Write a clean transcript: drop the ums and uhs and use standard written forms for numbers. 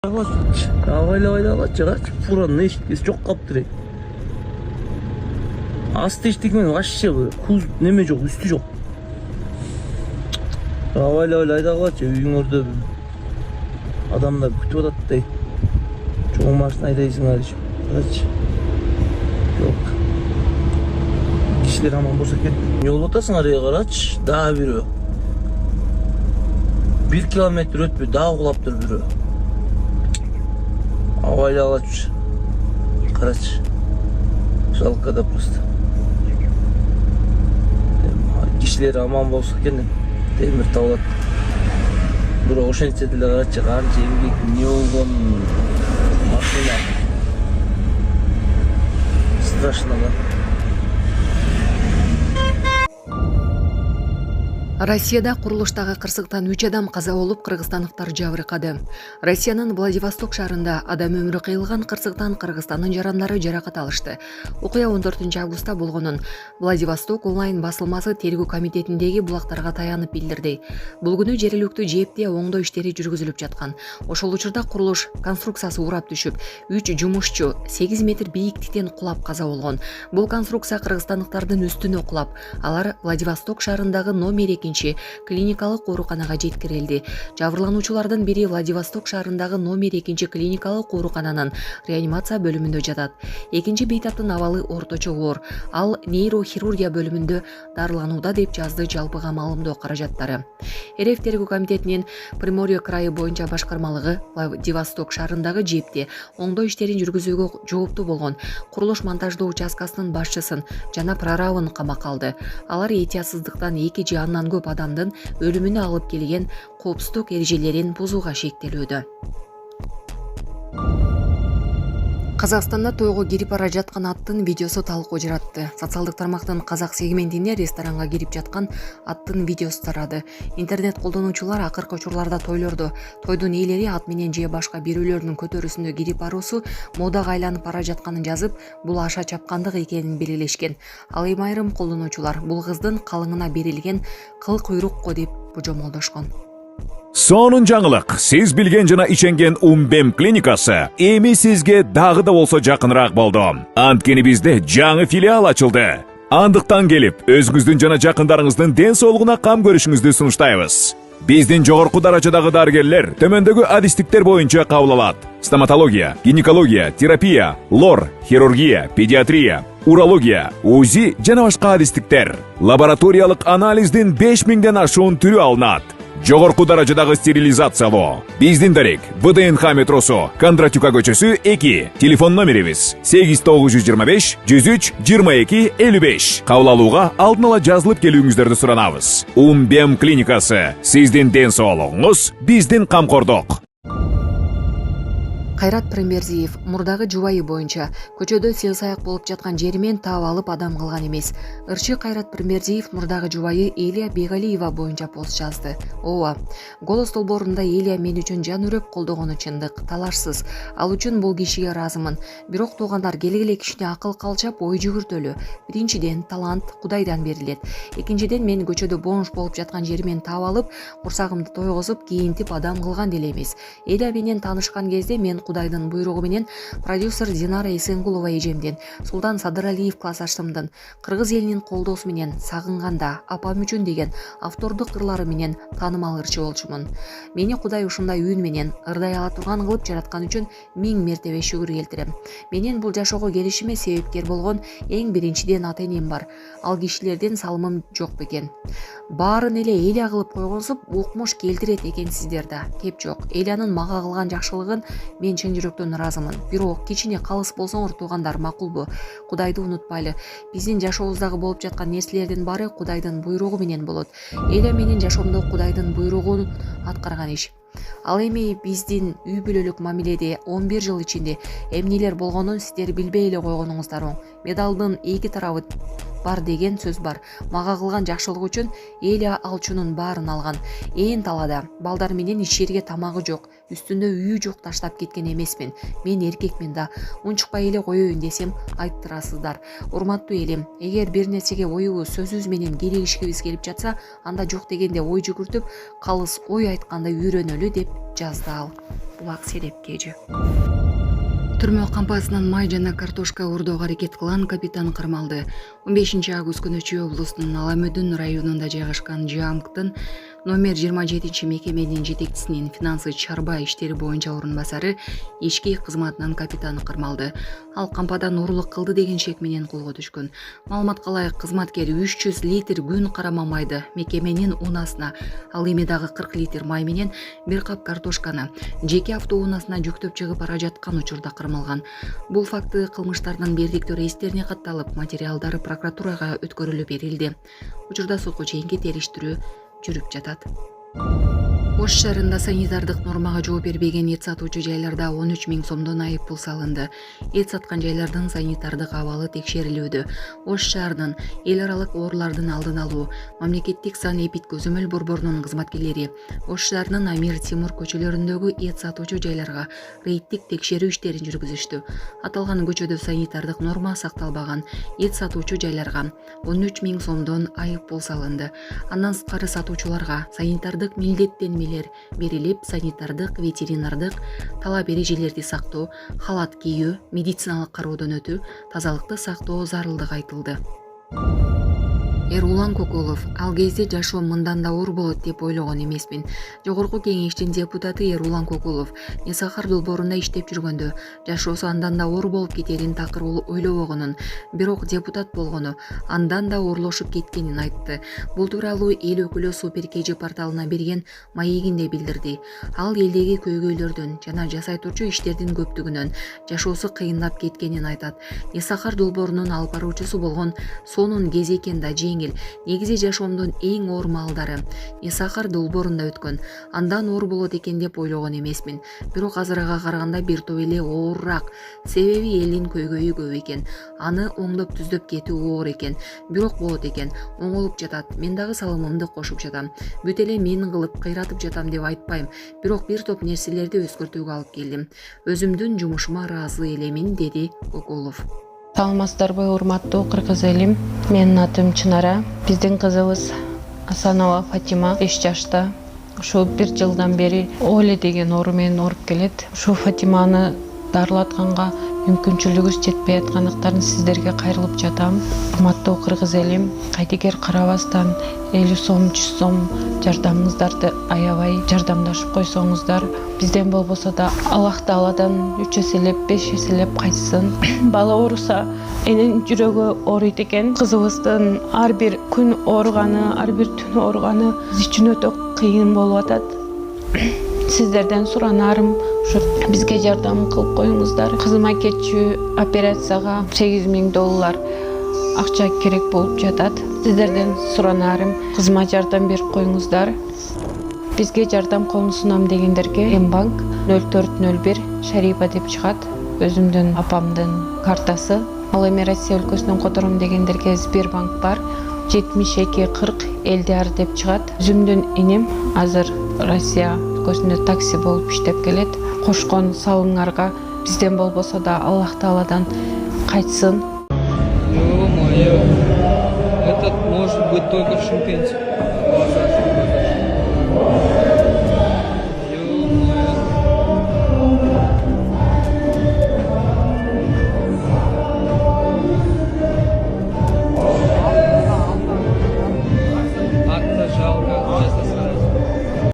Авайлабайдагычы фуранын эшиккеси жок калыптыр. Асты эштеги вообще куз неме жок, үстү жок. Авайлабайдагычы үйүңөрдө адамдар күтүп атат. Чоң машина айдайсыңар ич. Карачы. Жок. Кишилер аман болсо экен. Жол атасыңар карачы, дагы бирөө. 1 километр өтпөй дагы кулаптыр бирөө. Авайлабайчы. Карачы. Жалко да просто. Кишилер аман болсо экен. Темир табылат. Бирок ошентсе деле карачы, канча эмгек не болгон машина. Страшно да. Россияда курулуштагы кырсыктан 3 адам каза болуп, кыргызстандыктар жабыркады. Россиянын Владивосток шаарында адам өмүрү кыйылган кырсыктан Кыргызстандын жарандары жаракат алышты. Окуя 14 августта болгонун Владивосток онлайн басылмасы тергөө комитетиндеги булактарга таянып билдирди. Бул күнү жергиликтүү ЖЭПте оңдоо иштери жүргүзүлүп жаткан. Ошол учурда курулуш конструкциясы урап түшүп, 3 жумушчу 8 метр бийиктиктен кулап каза болгон. Бул конструкция кыргызстандыктардын үстүнө кулап, алар Владивосток шаарындагы номер 2 клиникалык ооруканага жеткирилди. Жабырлануучулардын бири Владивосток шаарындагы номер 2 клиникалык оорукананын реанимация бөлүмүндө жатат. Экинчи бейтаптын абалы орточо оор. Ал нейрохирургия бөлүмүндө дарыланууда деп жазды жалпыга маалымдоо каражаттары. РФ тергөө комитетинин Приморье крайы боюнча башкармалыгы Владивосток шаарындагы ЖЭПте оңдоо иштерин жүргүзүүгө жооптуу болгон курулуш монтаждоо участкасынын башчысын жана прорабын камакка алды. Алар этиятсыздыктан 2 же андан көп адамдын өлүмүнө алып келген коопсуздук эрежелерин бузууга шектелүүдө. Казакстанда тойго кирип бара жаткан аттын видеосу талкуу жаратты. Социалдык тармактын казак сегментинде ресторанга кирип жаткан аттын видеосу тарады. Интернет колдонуучулар акыркы учурларда тойдун ээлери ат менен же башка бирөөлөрдүн көтөрүүсүндө кирип баруусу модага айланып бара жатканын жазып, бул аша чапкандык экенин белгилешкен. Ал эми айрым колдонуучулар бул кыздын калыңына берилген кыл куйрукко деп божомолдошкон. Сонун жаңылык. Сиз билген жана ишенген Умбем клиникасы эми сизге дагы да болсо жакыныраак болду. Анткени бизде жаңы филиал ачылды. Андыктан келип, өзүңүздүн жана жакындарыңыздын ден соолугуна кам көрүшүңүздү сунуштайбыз. Биздин жогорку даражадагы дарыгерлер төмөндөгү адистиктер боюнча кабыл алат. Стоматология, гинекология, терапия, лор, хирургия, педиатрия, урология, УЗИ жана башка адистиктер. Лабораториялык анализдин 5000ден ашуун түрү алынат. Жогорку даражадагы стерилизациялоо. Биздин дарек ВДНХ метросу, Кондратюка көчөсү 2. Телефон номерибиз 8925 103 22 55. Кабыл алууга алдын ала жазылып келүүңүздөрдү суранабыз. Умбем клиникасы. Сиздин ден соолугуңуз, биздин камкордук. Кайрат Премберзиев мурдагы жубайы боюнча көчөдө сел-саяк болуп жаткан жермен таап алып адам кылган эмес. Ырчы Кайрат Премберзиев мурдагы жубайы Элия Бегалиева боюнча пост жазды. Ооба, голос долбоорунда Элия мен үчүн жан үрөп колдогону чындык, талашсыз. Ал үчүн бул кишиге ыраазымын. Бирок туугандар келгиле кишине акыл калчап ой жүгүртөлү. Биринчиден талант Кудайдан берилет. Экинчиден мен көчөдө бомж болуп жаткан жермен таап алып, курсагымды тойгозуп, кийинтип адам кылган деле эмес. Элия менен таанышкан кезде мен Кудайдын буйругу менен продюсер Динара Эсенгулова эжемден, Султан Садыралиев классташымдын, кыргыз элинин колдоосу менен Сагынганда апам үчүн деген автордук ырлары менен таанымал ырчы болчумун. Мени Кудай ушундай үн менен ырдай ала турган кылып жараткан үчүн 1000 мертебе шүгүр келтирем. Менен бул жашоого келишиме себепкер болгон эң биринчиден ата энем бар. Ал кишилерден салымым жок бекен. Баарын эле Элия кылып койгонсуп, укмуш келтирет экенсиздер да. Кеп жок. Элиянын мага кылган жакшылыгын мен чын жүрөктөн ыраазымын. Бирок кичине калыс болсоңор туугандар макулбу? Кудайды унутпайлы. Биздин жашообуздагы болуп жаткан нерселердин баары Кудайдын буйругу менен болот. Элия менин жашоомдо Кудайдын буйругун аткарган иш. Ал эми биздин үй бүлөлүк мамиледе 11 жыл ичинде эмнелер болгонун сиздер билбей эле койгонуңуздар оң. Медалдын эки тарабы бар деген сөз бар. Мага кылган жакшылык үчүн Элия алчунун баарын алган. Ээн талада балдар менен ишерге тамагы жок, үстүндө үйү жок таштап кеткен эмесмин. Мен эркекмин да. Унчукпай эле коеюн десем айттырасыздар. Урматтуу элим, эгер бир нерсеге оюбуз сөзүбүз менен келишкибиз келип жатса, анда жок дегенде ой жүгүртүп, калыс ой айтканда үйрөнөлү. өткөрүлдү деп жазды ал. Булак Сереп Кежи. Түрмө кампасынан май жана картошка уурдоого аракет кылган капитан кырмалды. 15-август күнү Чүй облусунун Аламөдүн районунда жайгашкан ЖАМКтын номер 27 мекеменин жетекчисинин финансы чарба иштери боюнча орун басары ички кызматынын капитаны кырмалды. Ал кампадан уурулук кылды деген шек менен колго түшкөн. Маалыматка ылайык, кызматкер 300 литр күн карама майды мекеменин унаасына, ал эми дагы 40 литр май менен бир кап картошканы жеке автоунаасына жүктөп чыгып бара жаткан учурда кырмалган. Бул факты кылмыштардын бердиктөө эстерине катталып, материалдары прокуратурага өткөрүлүп берилди. Учурда сотко чейинки териштирүү жүрүп жатат. Ош шаарында санитардык нормага жооп бербеген эт сатуучу жайларда 13 000 сомдон айып пул салынды. Эт саткан жайлардын санитардык абалы текшерилүүдө. Ош шаарынын эл аралык оорулардын алдын алуу мамлекеттик санэпид көзөмөл борборунун кызматкерлери Ош шаарынын Амир Тимур көчөлөрүндөгү эт сатуучу жайларга рейдтик текшерүү иштерин жүргүзүштү. Аталган көчөдө санитардык норма сакталбаган эт сатуучу жайларга 13 000 сомдон айып пул салынды. Андан сырткары сатуучуларга санитардык милдеттенмелер берилип, санитардык, ветеринардык талап эрежелерди сактоо, халат кийүү, медициналык кароодон өтүү, тазалыкты сактоо зарылдыгы айтылды. Эрулан Кокулов: ал кезде жашоо мындан да оор болот деп ойлогон эмесмин. Жогорку кеңештин депутаты Эрулан Кокулов Несахар долбоорунда иштеп жүргөндө жашоосу андан да оор болуп кетерин такыр ойлобогонун, бирок депутат болгону андан да оорлошуп кеткенин айтты. Бул тууралуу эл өкүлү Супер KG порталына берген маегинде билдирди. Ал элдеги көйгөйлөрдөн жана жасайтуучу иштердин көптүгүнөн жашоосу кыйындап кеткенин айтат. Несахар долбоорунун алып баруучусу болгон сонун кез экен да жеңил. Негизи жашоомдун эң оор маалдары Несахар долбоорунда өткөн. Андан оор болот экен деп ойлогон эмесмин. Бирок азырага караганда бир топ эле оорураак. Себеби элдин көйгөйү көп экен. Аны оңдоп түздөп кетүү оор экен. Бирок болот экен. Оңолуп жатат. Мен дагы салымымды кошуп жатам. Бүт эле мен кылып кыйратып жатам деп айтпайм. Бирок бир топ нерселерди өзгөртүүгө алып келдим. Өзүмдүн жумушума ыраазы элемин, деди Кокулов. Саламатсыздарбы, урматтуу кыргыз элим. Менин атым Чынара. Биздин кызыбыз Асанова Фатима 5 жашта. Ушу 1 жылдан бери Оля деген оору менен ооруп келет. Ушу Фатиманы дарылатканга мүмкүнчүлүгүбүз жетпей аткандыктан сиздерге кайрылып жатам. Урматтуу кыргыз элим, кайтекер карабастан 50 сом, 100 сом жардамыңыздарды аябай жардамдашып койсоңуздар, бизден болбосо да Аллах Тааладан 3 эселеп, 5 эселеп кайтсын. Бала ооруса энин жүрөгү ооруйт экен. Кызыбыздын ар бир күн ооруганы, ар бир түн ооруганы биз үчүн өтө кыйын болуп атат. Сиздерден суранарым, ушу бизге жардам кылып коюңуздар. Кызыма кетчү операцияга $8,000 акча керек болуп жатат. Сиздерден суранарым, кызыма жардам берип коюңуздар. Бизге жардам колун сунам дегендерге Мбанк 0401 Шарипа деп чыгат. Өзүмдүн апамдын картасы. Ал эми Россия өлкөсүнөн котором дегендерге Сбербанк бар. 7240 Элдиар деп чыгат. Өзүмдүн иним азыр Россия өлкөсүндө такси болуп иштеп келет. Кошкон салымыңарга бизден болбосо да Аллах Тааладан кайтсын. Ё-моё, этот может быть только в Шымкенте.